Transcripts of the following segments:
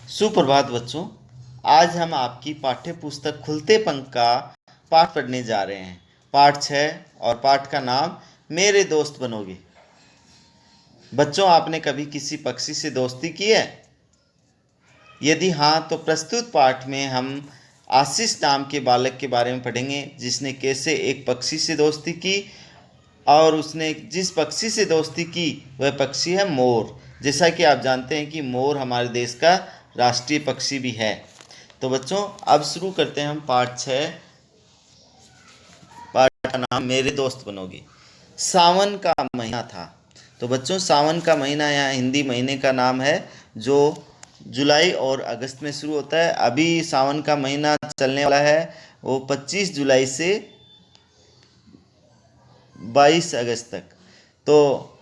सुप्रभात बच्चों। आज हम आपकी पाठ्य पुस्तक खुलते पंख का पाठ पढ़ने जा रहे हैं। पाठ 6 और पाठ का नाम मेरे दोस्त बनोगे। बच्चों, आपने कभी किसी पक्षी से दोस्ती की है? यदि हाँ, तो प्रस्तुत पाठ में हम आशीष नाम के बालक के बारे में पढ़ेंगे जिसने कैसे एक पक्षी से दोस्ती की, और उसने जिस पक्षी से दोस्ती की वह पक्षी है मोर। जैसा कि आप जानते हैं कि मोर हमारे देश का राष्ट्रीय पक्षी भी है। तो बच्चों, अब शुरू करते हैं हम पाठ 6। पाठ का नाम मेरे दोस्त बनोगे। सावन का महीना था। तो बच्चों, सावन का महीना यहाँ हिंदी महीने का नाम है जो जुलाई और अगस्त में शुरू होता है। अभी सावन का महीना चलने वाला है, वो 25 जुलाई से 22 अगस्त तक। तो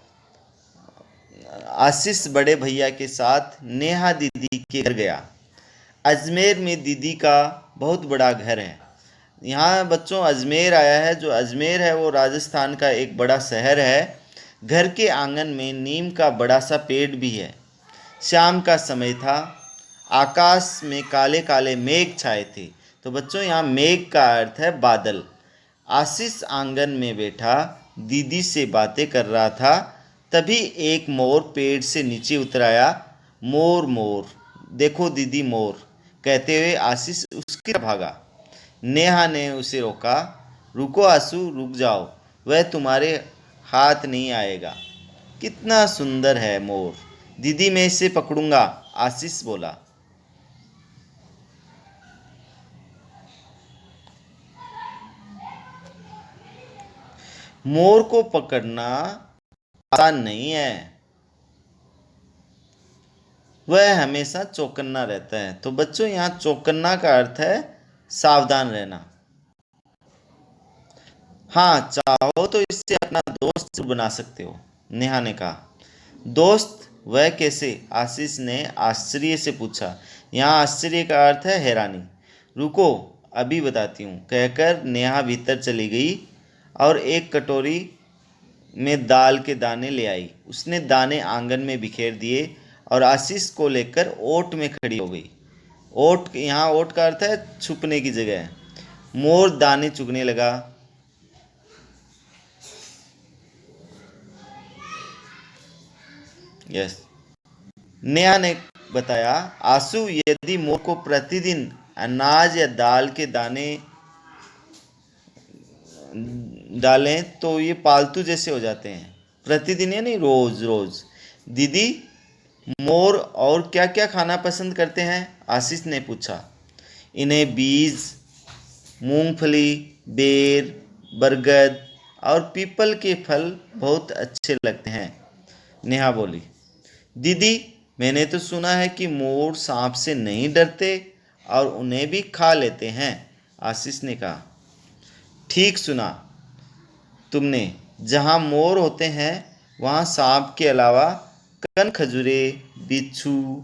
आशीष बड़े भैया के साथ नेहा दीदी के घर गया। अजमेर में दीदी का बहुत बड़ा घर है। यहाँ बच्चों अजमेर आया है। जो अजमेर है वो राजस्थान का एक बड़ा शहर है। घर के आंगन में नीम का बड़ा सा पेड़ भी है। शाम का समय था। आकाश में काले काले मेघ छाए थे। तो बच्चों, यहाँ मेघ का अर्थ है बादल। आशीष आंगन में बैठा दीदी से बातें कर रहा था। तभी एक मोर पेड़ से नीचे उतर आया। मोर मोर, देखो दीदी मोर, कहते हुए आशीष उसकी तरफ भागा। नेहा ने उसे रोका। रुको आशु, रुक जाओ, वह तुम्हारे हाथ नहीं आएगा। कितना सुंदर है मोर। दीदी, मैं इसे पकड़ूंगा, आशीष बोला। मोर को पकड़ना आसान नहीं है, वह हमेशा चौकन्ना रहता है। तो बच्चों, यहाँ चौकन्ना का अर्थ है सावधान रहना। हाँ, चाहो तो इससे अपना दोस्त बना सकते हो, नेहा ने कहा। दोस्त, वह कैसे? आशीष ने आश्चर्य से पूछा। यहाँ आश्चर्य का अर्थ है हैरानी। रुको, अभी बताती हूँ, कहकर नेहा भीतर चली गई और एक कटोरी में दाल के दाने ले आई। उसने दाने आंगन में बिखेर दिए और आशीष को लेकर ओट में खड़ी हो गई। ओट, यहाँ ओट का अर्थ है छुपने की जगह। मोर दाने चुगने लगा। यस, नेहा ने बताया, आंसू, यदि मोर को प्रतिदिन अनाज या दाल के दाने डालें तो ये पालतू जैसे हो जाते हैं। प्रतिदिन या नहीं, रोज रोज। दीदी, मोर और क्या क्या खाना पसंद करते हैं? आशीष ने पूछा। इन्हें बीज, मूंगफली, बेर, बरगद और पीपल के फल बहुत अच्छे लगते हैं, नेहा बोली। दीदी, मैंने तो सुना है कि मोर सांप से नहीं डरते और उन्हें भी खा लेते हैं, आशीष ने कहा। ठीक सुना तुमने। जहाँ मोर होते हैं वहाँ सांप के अलावा कन खजूरे, बिच्छू,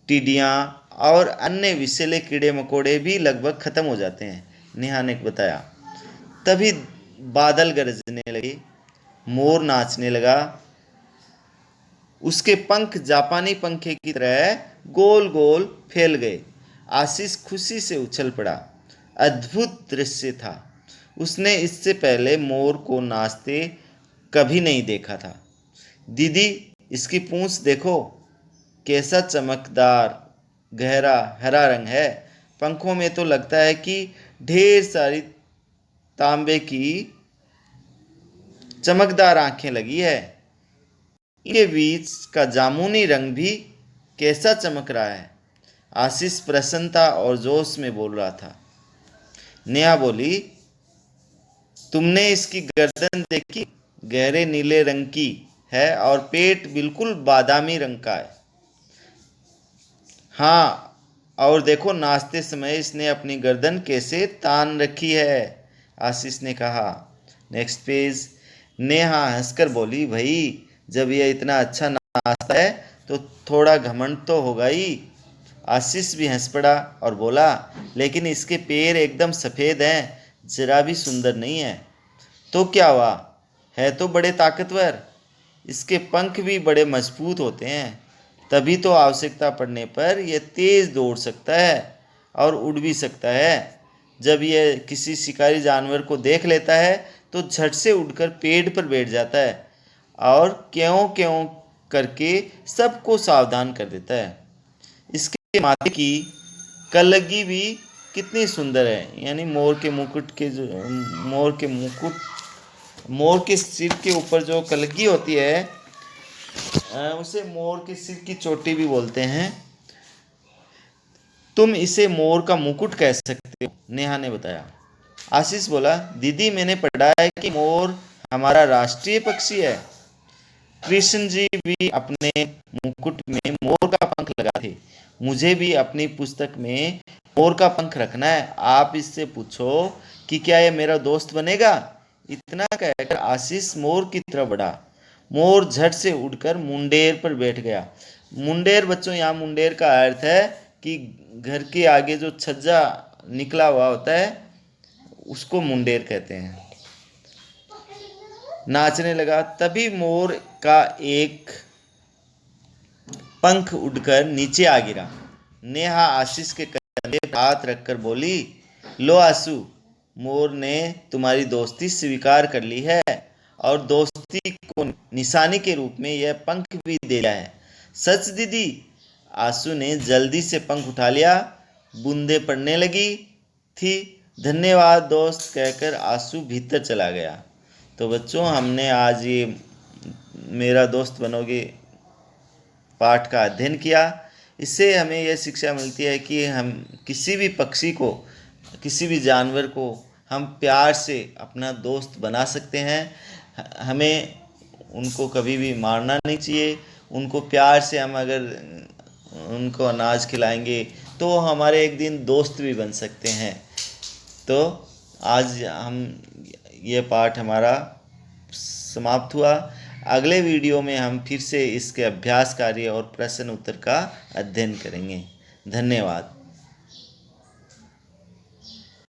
टिड्डियाँ और अन्य विषैले कीड़े मकोड़े भी लगभग खत्म हो जाते हैं, नेहा ने बताया। तभी बादल गरजने लगे। मोर नाचने लगा। उसके पंख जापानी पंखे की तरह गोल गोल फैल गए। आशीष खुशी से उछल पड़ा। अद्भुत दृश्य था। उसने इससे पहले मोर को नाचते कभी नहीं देखा था। दीदी, इसकी पूंछ देखो, कैसा चमकदार गहरा हरा रंग है। पंखों में तो लगता है कि ढेर सारी तांबे की चमकदार आंखें लगी है। इनके बीच का जामुनी रंग भी कैसा चमक रहा है। आशीष प्रसन्नता और जोश में बोल रहा था। नेहा बोली, तुमने इसकी गर्दन देखी? गहरे नीले रंग की है और पेट बिल्कुल बादामी रंग का है। हाँ, और देखो नाचते समय इसने अपनी गर्दन कैसे तान रखी है, आशीष ने कहा। Next page. नेहा हंसकर बोली, भाई जब यह इतना अच्छा नाचता है तो थोड़ा घमंड तो होगा ही। आशीष भी हंस पड़ा और बोला, लेकिन इसके पैर एकदम सफ़ेद हैं, जरा भी सुंदर नहीं है। तो क्या हुआ, है तो बड़े ताकतवर। इसके पंख भी बड़े मजबूत होते हैं। तभी तो आवश्यकता पड़ने पर यह तेज दौड़ सकता है और उड़ भी सकता है। जब यह किसी शिकारी जानवर को देख लेता है तो झट से उड़कर पेड़ पर बैठ जाता है और क्यों क्यों करके सबको सावधान कर देता है। इसके माथे की कलगी भी कितनी सुंदर है, यानी मोर के सिर के ऊपर जो कलगी होती है उसे मोर के सिर की चोटी भी बोलते हैं। तुम इसे मोर का मुकुट कह सकते हो, नेहा ने बताया। आशीष बोला, दीदी मैंने पढ़ा है कि मोर हमारा राष्ट्रीय पक्षी है। कृष्ण जी भी अपने मुकुट में मोर का पंख लगाए थे। मुझे भी अपनी पुस्तक में मोर का पंख रखना है। आप इससे पूछो कि क्या यह मेरा दोस्त बनेगा। इतना कहकर आशीष मोर की तरफ बढ़ा। मोर झट से उड़कर मुंडेर पर बैठ गया। मुंडेर बच्चों, यहाँ मुंडेर का अर्थ है कि घर के आगे जो छज्जा निकला हुआ होता है उसको मुंडेर कहते हैं। नाचने लगा। तभी मोर का एक पंख उड़कर नीचे आ गिरा। नेहा आशीष के कंधे पर हाथ रखकर बोली, लो आशु, मोर ने तुम्हारी दोस्ती स्वीकार कर ली है और दोस्ती को निशानी के रूप में यह पंख भी दे दिया है। सच दीदी? आशु ने जल्दी से पंख उठा लिया। बूंदें पड़ने लगी थी। धन्यवाद दोस्त कहकर आशु भीतर चला गया। तो बच्चों, हमने आज ये मेरा दोस्त बनोगे पाठ का अध्ययन किया। इससे हमें यह शिक्षा मिलती है कि हम किसी भी पक्षी को, किसी भी जानवर को हम प्यार से अपना दोस्त बना सकते हैं। हमें उनको कभी भी मारना नहीं चाहिए। उनको प्यार से हम अगर उनको अनाज खिलाएंगे तो हमारे एक दिन दोस्त भी बन सकते हैं। तो आज हम ये पाठ हमारा समाप्त हुआ। अगले वीडियो में हम फिर से इसके अभ्यास कार्य और प्रश्न उत्तर का अध्ययन करेंगे। धन्यवाद।